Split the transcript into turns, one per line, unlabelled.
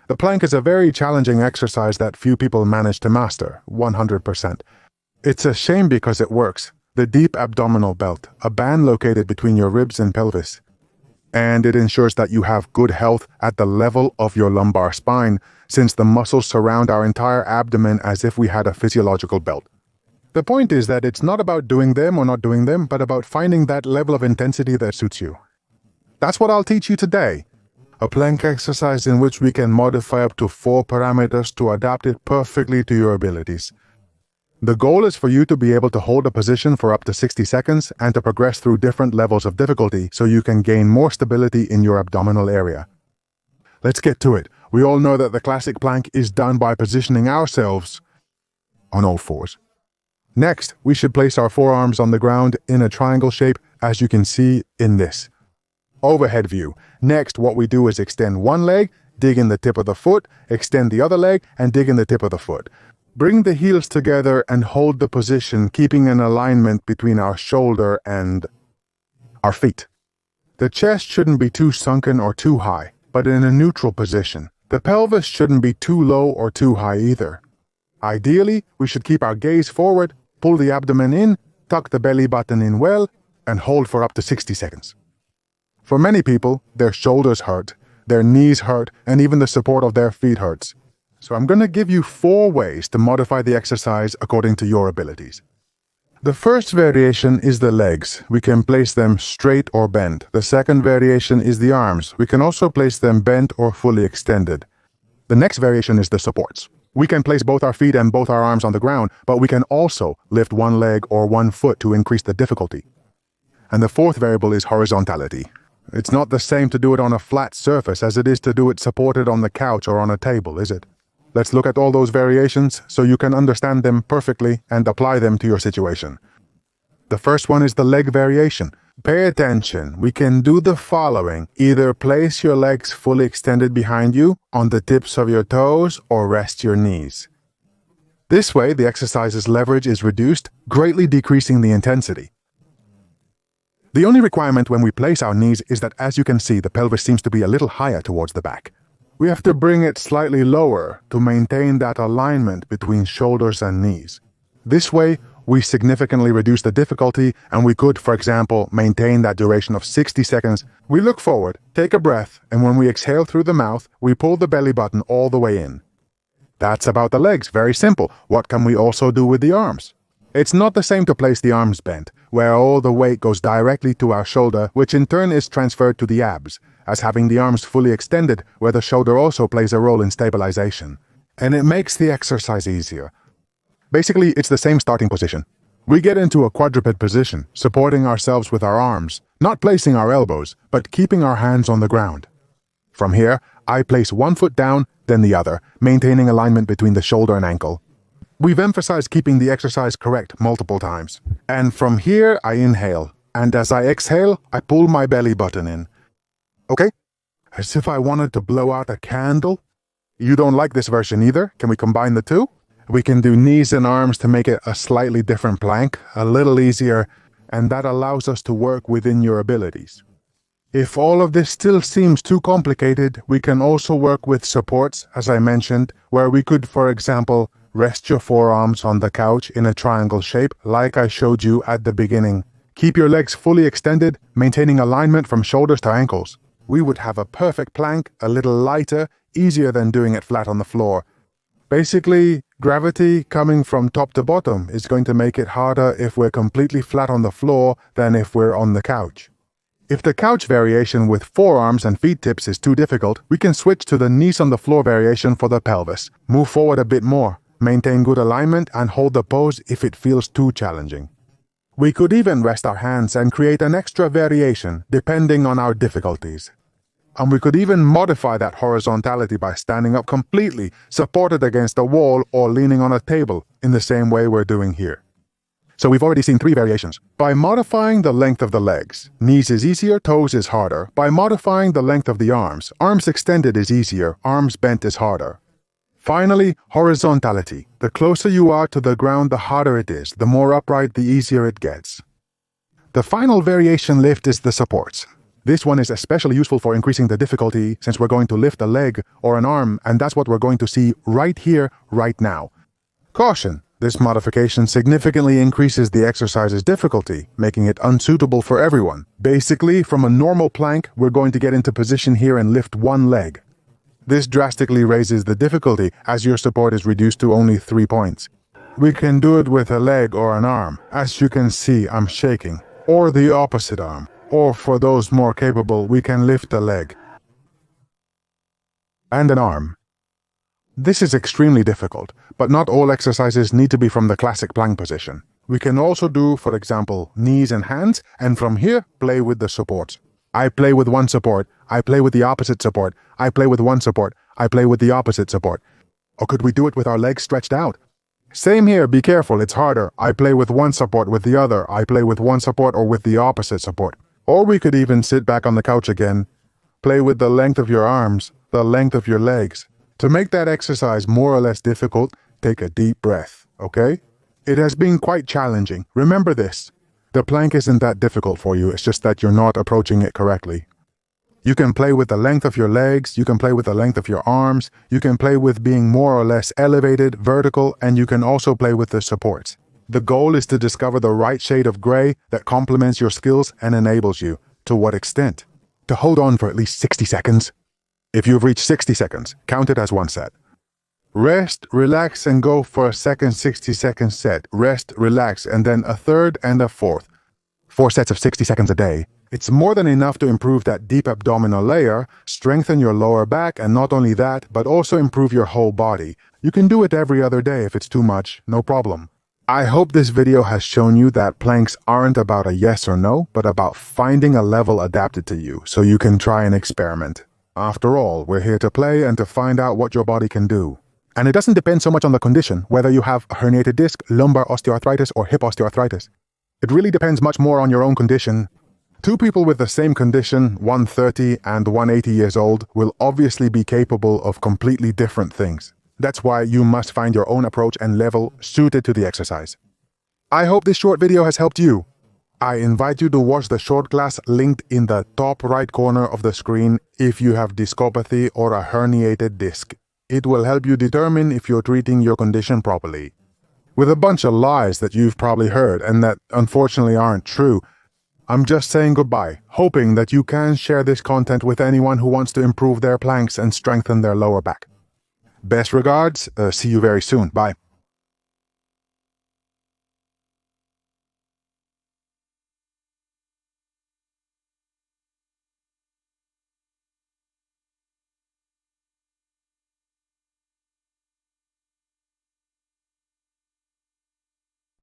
The plank is a very challenging exercise that few people manage to master, 100%. It's a shame because it works. The deep abdominal belt, a band located between your ribs and pelvis. And it ensures that you have good health at the level of your lumbar spine, since the muscles surround our entire abdomen as if we had a physiological belt. The point is that it's not about doing them or not doing them, but about finding that level of intensity that suits you. That's what I'll teach you today. A plank exercise in which we can modify up to 4 parameters to adapt it perfectly to your abilities. The goal is for you to be able to hold a position for up to 60 seconds and to progress through different levels of difficulty so you can gain more stability in your abdominal area. Let's get to it. We all know that the classic plank is done by positioning ourselves on all fours. Next, we should place our forearms on the ground in a triangle shape, as you can see in this overhead view. Next, what we do is extend one leg, dig in the tip of the foot, extend the other leg, and dig in the tip of the foot. Bring the heels together and hold the position, keeping an alignment between our shoulder and our feet. The chest shouldn't be too sunken or too high, but in a neutral position. The pelvis shouldn't be too low or too high either. Ideally, we should keep our gaze forward, pull the abdomen in, tuck the belly button in well, and hold for up to 60 seconds. For many people, their shoulders hurt, their knees hurt, and even the support of their feet hurts. So I'm going to give you 4 ways to modify the exercise according to your abilities. The first variation is the legs. We can place them straight or bent. The second variation is the arms. We can also place them bent or fully extended. The next variation is the supports. We can place both our feet and both our arms on the ground, but we can also lift one leg or one foot to increase the difficulty. And the fourth variable is horizontality. It's not the same to do it on a flat surface as it is to do it supported on the couch or on a table, is it? Let's look at all those variations so you can understand them perfectly and apply them to your situation. The first one is the leg variation. Pay attention. We can do the following. Either place your legs fully extended behind you, on the tips of your toes, or rest your knees. This way, the exercise's leverage is reduced, greatly decreasing the intensity. The only requirement when we place our knees is that, as you can see, the pelvis seems to be a little higher towards the back. We have to bring it slightly lower to maintain that alignment between shoulders and knees. This way, we significantly reduce the difficulty, and we could, for example, maintain that duration of 60 seconds. We look forward, take a breath, and when we exhale through the mouth, we pull the belly button all the way in. That's about the legs, very simple. What can we also do with the arms? It's not the same to place the arms bent, where all the weight goes directly to our shoulder, which in turn is transferred to the abs, as having the arms fully extended, where the shoulder also plays a role in stabilization. And it makes the exercise easier. Basically, it's the same starting position. We get into a quadruped position, supporting ourselves with our arms, not placing our elbows, but keeping our hands on the ground. From here, I place one foot down, then the other, maintaining alignment between the shoulder and ankle. We've emphasized keeping the exercise correct multiple times. And from here, I inhale, and as I exhale, I pull my belly button in. Okay? As if I wanted to blow out a candle. You don't like this version either? Can we combine the two? We can do knees and arms to make it a slightly different plank, a little easier, and that allows us to work within your abilities. If all of this still seems too complicated, we can also work with supports, as I mentioned, where we could, for example, rest your forearms on the couch in a triangle shape, like I showed you at the beginning. Keep your legs fully extended, maintaining alignment from shoulders to ankles. We would have a perfect plank, a little lighter, easier than doing it flat on the floor. Basically, gravity coming from top to bottom is going to make it harder if we're completely flat on the floor than if we're on the couch. If the couch variation with forearms and feet tips is too difficult, we can switch to the knees on the floor variation for the pelvis. Move forward a bit more, maintain good alignment, and hold the pose if it feels too challenging. We could even rest our hands and create an extra variation depending on our difficulties. And we could even modify that horizontality by standing up completely, supported against a wall or leaning on a table, in the same way we're doing here. So we've already seen 3 variations. By modifying the length of the legs, knees is easier, toes is harder. By modifying the length of the arms extended is easier, arms bent is harder. Finally, horizontality. The closer you are to the ground, the harder it is. The more upright, the easier it gets. The final variation lift is the supports. This one is especially useful for increasing the difficulty since we're going to lift a leg or an arm, and that's what we're going to see right here, right now. Caution! This modification significantly increases the exercise's difficulty, making it unsuitable for everyone. Basically, from a normal plank, we're going to get into position here and lift one leg. This drastically raises the difficulty as your support is reduced to only 3 points. We can do it with a leg or an arm. As you can see, I'm shaking. Or the opposite arm. Or for those more capable, we can lift a leg and an arm. This is extremely difficult, but not all exercises need to be from the classic plank position. We can also do, for example, knees and hands, and from here, play with the supports. I play with one support, I play with the opposite support, I play with one support, I play with the opposite support. Or could we do it with our legs stretched out? Same here, be careful, it's harder. I play with one support with the other, I play with one support or with the opposite support. Or we could even sit back on the couch again, play with the length of your arms, the length of your legs. To make that exercise more or less difficult, take a deep breath, okay? It has been quite challenging. Remember this. The plank isn't that difficult for you, it's just that you're not approaching it correctly. You can play with the length of your legs, you can play with the length of your arms, you can play with being more or less elevated, vertical, and you can also play with the supports. The goal is to discover the right shade of gray that complements your skills and enables you. To what extent? To hold on for at least 60 seconds. If you've reached 60 seconds, count it as one set. Rest, relax, and go for a second 60-second set. Rest, relax, and then a third and a fourth. 4 sets of 60 seconds a day. It's more than enough to improve that deep abdominal layer, strengthen your lower back, and not only that, but also improve your whole body. You can do it every other day if it's too much, no problem. I hope this video has shown you that planks aren't about a yes or no, but about finding a level adapted to you, so you can try and experiment. After all, we're here to play and to find out what your body can do. And it doesn't depend so much on the condition, whether you have a herniated disc, lumbar osteoarthritis, or hip osteoarthritis. It really depends much more on your own condition. 2 people with the same condition, one 30 and one 80 years old, will obviously be capable of completely different things. That's why you must find your own approach and level suited to the exercise. I hope this short video has helped you. I invite you to watch the short class linked in the top right corner of the screen if you have discopathy or a herniated disc. It will help you determine if you're treating your condition properly. With a bunch of lies that you've probably heard and that unfortunately aren't true, I'm just saying goodbye, hoping that you can share this content with anyone who wants to improve their planks and strengthen their lower back. Best regards, see you very soon. Bye.